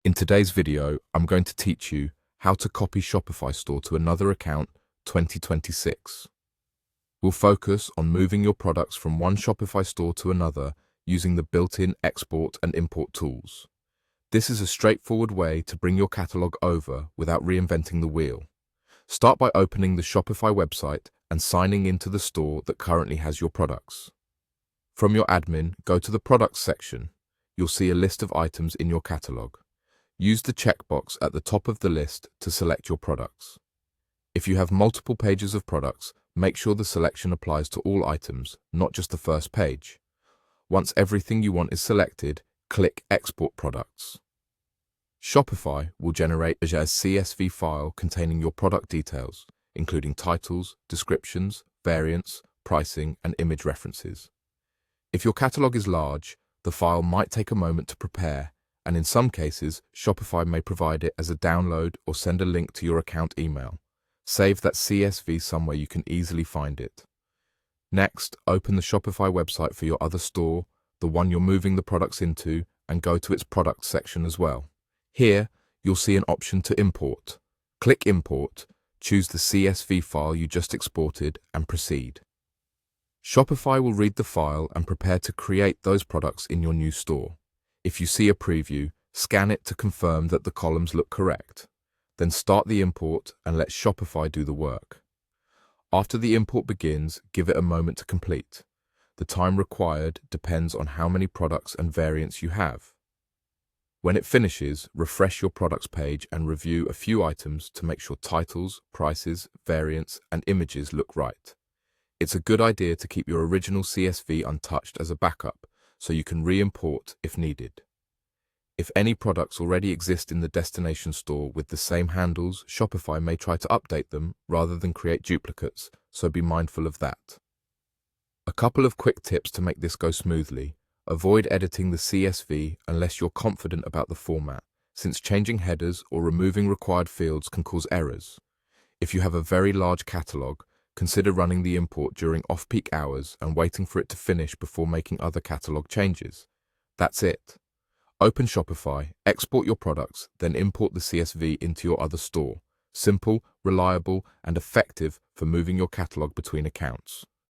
In today's video, I'm going to teach you how to copy Shopify store to another account 2026. We'll focus on moving your products from one Shopify store to another using the built-in export and import tools. This is a straightforward way to bring your catalog over without reinventing the wheel. Start by opening the Shopify website and signing into the store that currently has your products. From your admin, go to the Products section. You'll see a list of items in your catalog. Use the checkbox at the top of the list to select your products. If you have multiple pages of products, make sure the selection applies to all items, not just the first page. Once everything you want is selected, click Export Products. Shopify will generate a CSV file containing your product details, including titles, descriptions, variants, pricing, and image references. If your catalog is large, the file might take a moment to prepare, and in some cases, Shopify may provide it as a download or send a link to your account email. Save that CSV somewhere you can easily find it. Next, open the Shopify website for your other store, the one you're moving the products into, and go to its Products section as well. Here, you'll see an option to import. Click Import, choose the CSV file you just exported, and proceed. Shopify will read the file and prepare to create those products in your new store. If you see a preview, scan it to confirm that the columns look correct. Then start the import and let Shopify do the work. After the import begins, give it a moment to complete. The time required depends on how many products and variants you have. When it finishes, refresh your products page and review a few items to make sure titles, prices, variants, and images look right. It's a good idea to keep your original CSV untouched as a backup, so you can re-import if needed. If any products already exist in the destination store with the same handles, Shopify may try to update them rather than create duplicates, so be mindful of that. A couple of quick tips to make this go smoothly. Avoid editing the CSV unless you're confident about the format, since changing headers or removing required fields can cause errors. If you have a very large catalog, consider running the import during off-peak hours and waiting for it to finish before making other catalog changes. That's it. Open Shopify, export your products, then import the CSV into your other store. Simple, reliable, and effective for moving your catalog between accounts.